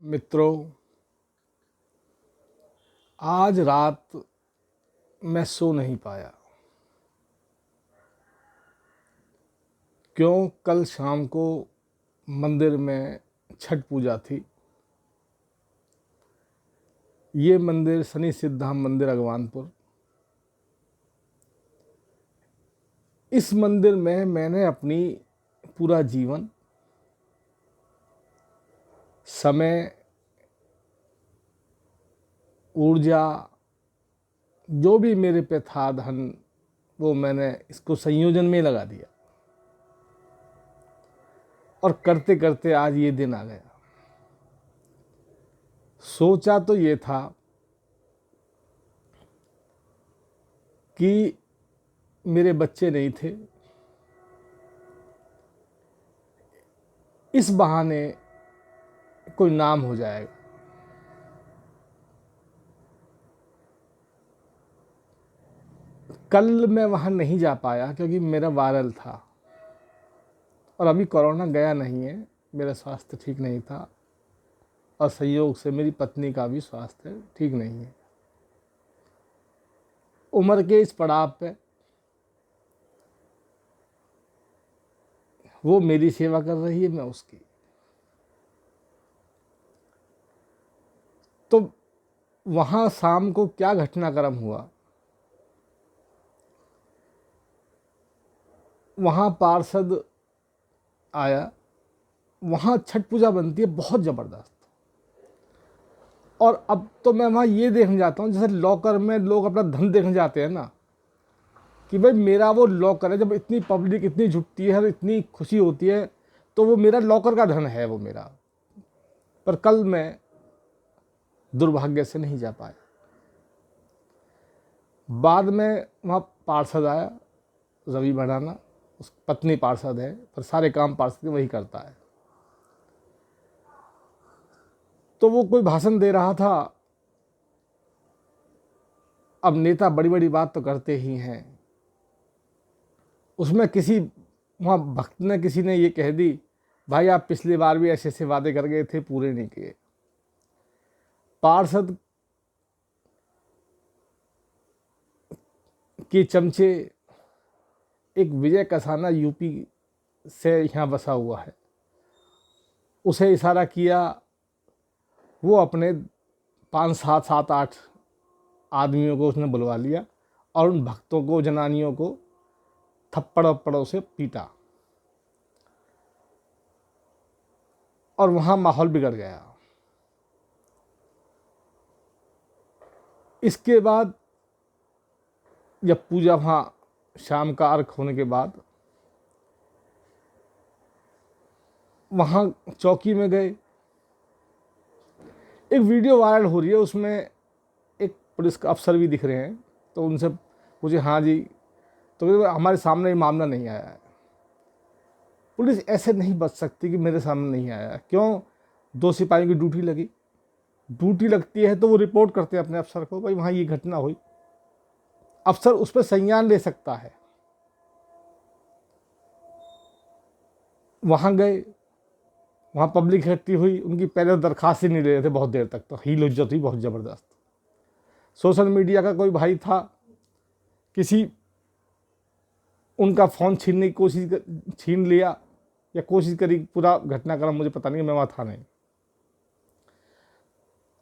मित्रों, आज रात मैं सो नहीं पाया। क्यों? कल शाम को मंदिर में छठ पूजा थी। ये मंदिर शनि सिद्धाम मंदिर अगवानपुर। इस मंदिर में मैंने अपनी पूरा जीवन, समय, ऊर्जा, जो भी मेरे पे था धन, वो मैंने इसको संयोजन में लगा दिया और करते करते आज ये दिन आ गया। सोचा तो ये था कि मेरे बच्चे नहीं थे, इस बहाने कोई नाम हो जाएगा। कल मैं वहाँ नहीं जा पाया क्योंकि मेरा वायरल था और अभी कोरोना गया नहीं है। मेरा स्वास्थ्य ठीक नहीं था और संयोग से मेरी पत्नी का भी स्वास्थ्य ठीक नहीं है। उम्र के इस पड़ाव पे वो मेरी सेवा कर रही है, मैं उसकी। तो वहाँ शाम को क्या घटनाक्रम हुआ, वहाँ पार्षद आया। वहाँ छठ पूजा बनती है बहुत ज़बरदस्त। और अब तो मैं वहाँ ये देखने जाता हूँ जैसे लॉकर में लोग अपना धन देखने जाते हैं ना, कि भाई मेरा वो लॉकर है। जब इतनी पब्लिक इतनी जुटती है और इतनी खुशी होती है तो वो मेरा लॉकर का धन है, वो मेरा। पर कल मैं दुर्भाग्य से नहीं जा पाया। बाद में वहाँ पार्षद आया, रवि भड़ाना, उस पत्नी पार्षद है पर सारे काम पार्षद वही करता है। तो वो कोई भाषण दे रहा था। अब नेता बड़ी बड़ी बात तो करते ही हैं। उसमें किसी वहाँ भक्त ने, किसी ने ये कह दी, भाई आप पिछली बार भी ऐसे ऐसे वादे कर गए थे, पूरे नहीं किए। पार्षद के चमचे, एक विजय कसाना यूपी से यहाँ बसा हुआ है, उसे इशारा किया। वो अपने 5 7 7 8 आदमियों को उसने बुलवा लिया और उन भक्तों को, जनानियों को थप्पड़ों से पीटा और वहाँ माहौल बिगड़ गया। इसके बाद जब पूजा वहाँ शाम का अर्घ होने के बाद वहाँ चौकी में गए। एक वीडियो वायरल हो रही है, उसमें एक पुलिस का अफसर भी दिख रहे हैं। तो उनसे पूछे, हाँ जी, तो हमारे सामने ये मामला नहीं आया है। पुलिस ऐसे नहीं बच सकती कि मेरे सामने नहीं आया। क्यों? 2 सिपाहियों की ड्यूटी लगी। ड्यूटी लगती है तो वो रिपोर्ट करते हैं अपने अफसर को, भाई वहाँ ये घटना हुई। अफसर उस पर संज्ञान ले सकता है। वहाँ गए, वहाँ पब्लिक इकट्ठी हुई। उनकी पहले दरखास्त ही नहीं ले रहे थे बहुत देर तक, तो हील हुज्जत हुई बहुत ज़बरदस्त। सोशल मीडिया का कोई भाई था, किसी उनका फ़ोन छीनने की कोशिश, छीन लिया या कोशिश करी। पूरा घटनाक्रम मुझे पता नहीं, मैं वहाँ था नहीं।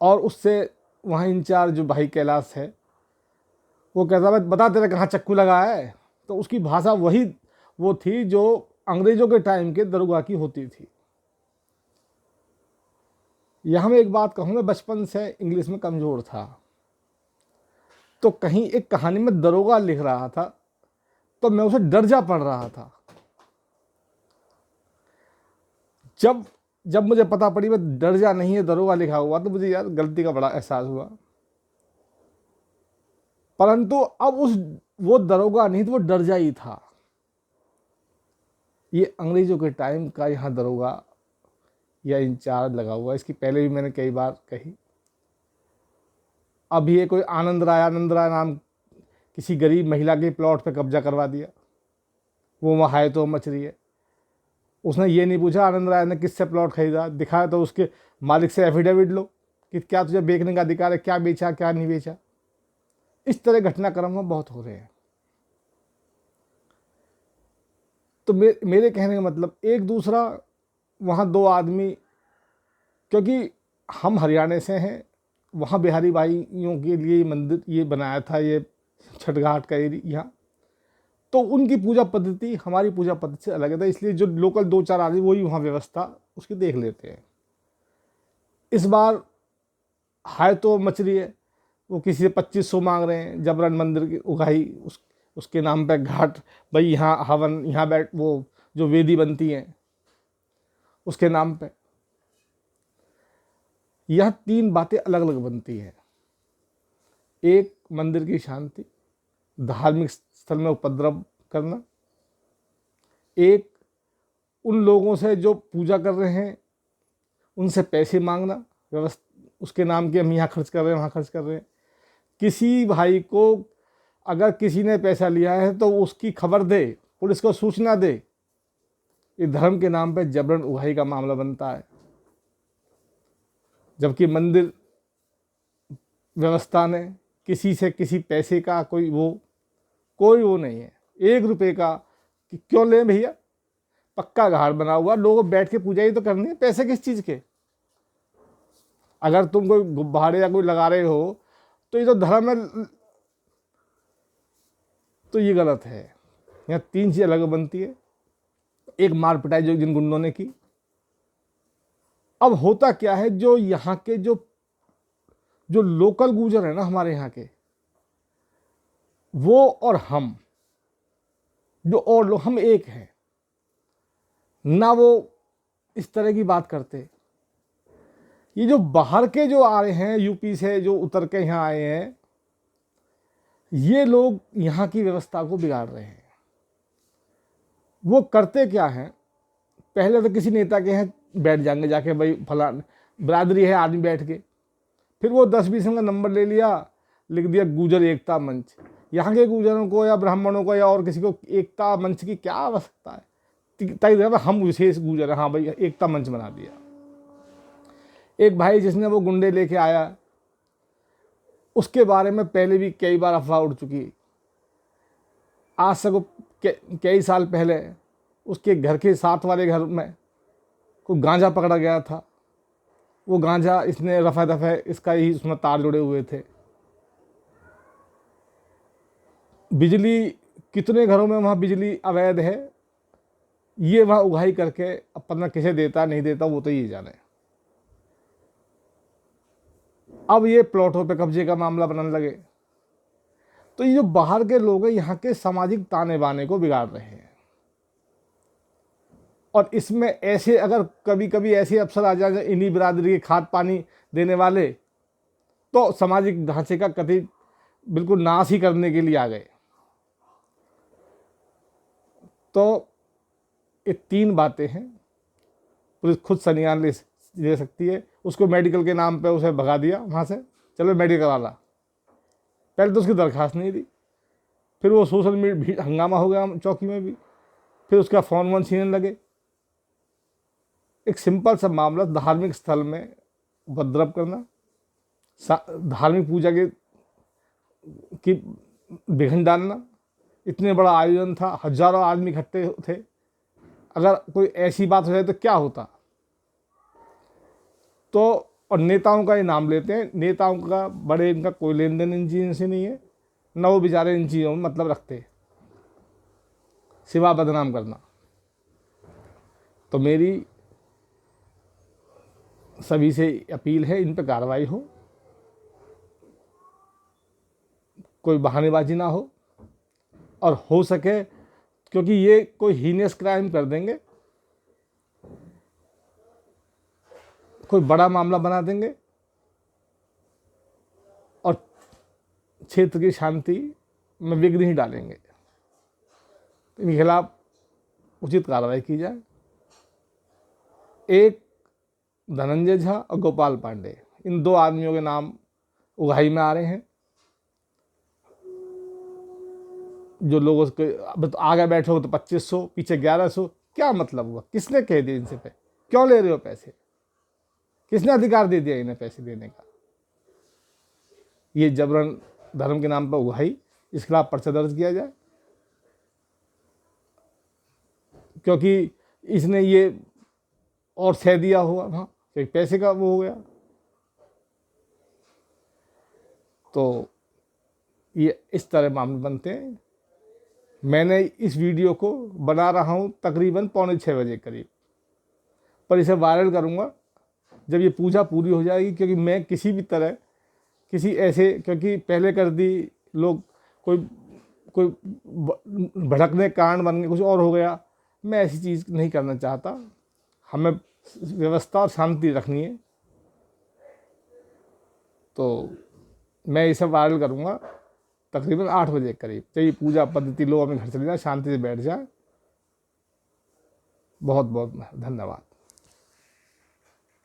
और उससे वहाँ इंचार्ज जो भाई कैलाश है, वो कहता है बता तेरा कहाँ चक्कू लगा है। तो उसकी भाषा वही वो थी जो अंग्रेज़ों के टाइम के दरोगा की होती थी। यहाँ मैं एक बात कहूँगा, बचपन से इंग्लिश में कमज़ोर था। तो कहीं एक कहानी में दरोगा लिख रहा था तो मैं उसे डर जा पड़ रहा था। जब जब मुझे पता पड़ी मैं डर जा नहीं है, दरोगा लिखा हुआ, तो मुझे यार गलती का बड़ा एहसास हुआ। परंतु अब वो दरोगा नहीं, तो वो डर जा ही था। ये अंग्रेजों के टाइम का यहाँ दरोगा या इंचार्ज लगा हुआ। इसकी पहले भी मैंने कई बार कही। अब ये कोई आनंद राय नाम किसी गरीब महिला के प्लॉट पे कब्जा करवा दिया। वो वहाँ है तो मच रही है। उसने ये नहीं पूछा आनंद राय ने किससे प्लॉट खरीदा, दिखाया तो उसके मालिक से एफिडेविट लो कि क्या तुझे बेचने का अधिकार है, क्या बेचा क्या नहीं बेचा। इस तरह घटनाक्रम में बहुत हो रहे हैं। तो मेरे कहने का मतलब एक दूसरा, वहाँ दो आदमी, क्योंकि हम हरियाणा से हैं, वहाँ बिहारी भाइयों के लिए मंदिर ये बनाया था, ये छठ घाट का एरिया, तो उनकी पूजा पद्धति हमारी पूजा पद्धति से अलग है, था इसलिए जो लोकल दो चार आदमी वही वहाँ व्यवस्था उसकी देख लेते हैं। इस बार हाय तो मच रही है, वो किसी से 2500 मांग रहे हैं, जबरन मंदिर की उगाही उसके नाम पे घाट, भाई यहाँ हवन, यहाँ बैठ वो जो वेदी बनती हैं उसके नाम पे। यह तीन बातें अलग अलग बनती हैं। एक मंदिर की शांति, धार्मिक स्थल में उपद्रव करना, एक उन लोगों से जो पूजा कर रहे हैं उनसे पैसे मांगना, व्यवस्था उसके नाम के हम यहाँ खर्च कर रहे हैं वहाँ खर्च कर रहे हैं। किसी भाई को अगर किसी ने पैसा लिया है तो उसकी खबर दे, पुलिस को सूचना दे। ये धर्म के नाम पे जबरन उगाही का मामला बनता है, जबकि मंदिर व्यवस्था ने किसी से किसी पैसे का कोई वो नहीं है। 1 रुपये का कि क्यों लें भैया, पक्का घाट बना हुआ, लोग बैठ के पूजा ही तो करनी है, पैसे किस चीज़ के। अगर तुम कोई गुब्बारे या कोई लगा रहे हो तो ये तो धर्म है, तो ये गलत है। यहाँ तीन चीज़ अलग बनती है। एक मार पिटाई जो जिन गुंडों ने की। अब होता क्या है, जो यहाँ के जो लोकल गुजर है ना हमारे यहाँ के, वो और हम जो और लोग, हम एक हैं ना, वो इस तरह की बात करते। ये जो बाहर के जो आ रहे हैं, यूपी से जो उतर के यहाँ आए हैं, ये लोग यहाँ की व्यवस्था को बिगाड़ रहे हैं। वो करते क्या हैं, पहले तो किसी नेता के यहाँ बैठ जाएंगे जाके, भाई फला बरादरी है आदमी बैठ के, फिर वो 10-20 का नंबर ले लिया, लिख दिया गुजर एकता मंच। यहाँ के गुजरों को या ब्राह्मणों को या और किसी को एकता मंच की क्या आवश्यकता है, तय हम विशेष गुजर, हाँ भाई एकता मंच बना दिया। एक भाई जिसने वो गुंडे लेके आया, उसके बारे में पहले भी कई बार अफवाह उड़ चुकी। आज से कई साल पहले उसके घर के साथ वाले घर में कोई गांजा पकड़ा गया था। वो गांजा इसने रफा दफा, इसका ही उसमें तार जुड़े हुए थे। बिजली कितने घरों में वहाँ बिजली अवैध है, ये वहाँ उगाही करके अपना किसे देता नहीं देता वो तो ये जाने। अब ये प्लॉटों पे कब्जे का मामला बनने लगे। तो ये जो बाहर के लोग हैं यहाँ के सामाजिक ताने बाने को बिगाड़ रहे हैं। और इसमें ऐसे अगर कभी कभी ऐसे अफसर आ जाए इन्हीं बिरादरी के खाद पानी देने वाले, तो सामाजिक ढांचे का कति बिल्कुल नाश ही करने के लिए आ गए। तो ये तीन बातें हैं, पुलिस खुद संज्ञान ले सकती है। उसको मेडिकल के नाम पे उसे भगा दिया वहाँ से, चलो मेडिकल वाला, पहले तो उसकी दरखास्त नहीं दी, फिर वो सोशल मीडिया हंगामा हो गया चौकी में भी, फिर उसका फ़ोन वोन छीनने लगे। एक सिंपल सा मामला, धार्मिक स्थल में उपद्रव करना, धार्मिक पूजा की विघ्न डालना। इतने बड़ा आयोजन था, हजारों आदमी इकट्ठे थे, अगर कोई ऐसी बात हो जाए तो क्या होता। तो और नेताओं का ये नाम लेते हैं, नेताओं का बड़े इनका कोई लेन देन इन चीज़ों से नहीं है, न वो बेचारे इन चीज़ों में मतलब रखते, सिवा बदनाम करना। तो मेरी सभी से अपील है, इन पे कार्रवाई हो, कोई बहानेबाजी ना हो, और हो सके, क्योंकि ये कोई हीनियस क्राइम कर देंगे, कोई बड़ा मामला बना देंगे और क्षेत्र की शांति में विघ्न ही डालेंगे। इनके खिलाफ उचित कार्रवाई की जाए। एक धनंजय झा और गोपाल पांडे, इन दो आदमियों के नाम उगाही में आ रहे हैं। जो लोग उसके आगे बैठे हो तो 2500, पीछे 1100, क्या मतलब हुआ? किसने कह दिया इनसे पे? क्यों ले रहे हो पैसे? किसने अधिकार दे दिया इन्हें पैसे देने का? ये जबरन धर्म के नाम पर हुआ ही, इस खिलाफ पर्चा दर्ज किया जाए, क्योंकि इसने ये और सह दिया हुआ, हाँ, एक पैसे का वो हो गया। तो ये इस तरह मामले बनते हैं। मैंने इस वीडियो को बना रहा हूँ तकरीबन 5:45 करीब, पर इसे वायरल करूँगा जब ये पूजा पूरी हो जाएगी, क्योंकि मैं किसी भी तरह किसी ऐसे, क्योंकि पहले कर दी लोग, कोई कोई भड़कने के कारण बन गए, कुछ और हो गया, मैं ऐसी चीज़ नहीं करना चाहता। हमें व्यवस्था और शांति रखनी है। तो मैं इसे वायरल करूँगा तकरीबन 8 बजे के करीब, जब ये पूजा पद्धति लोग अपने घर चले जाए, शांति से बैठ जाए। बहुत बहुत धन्यवाद।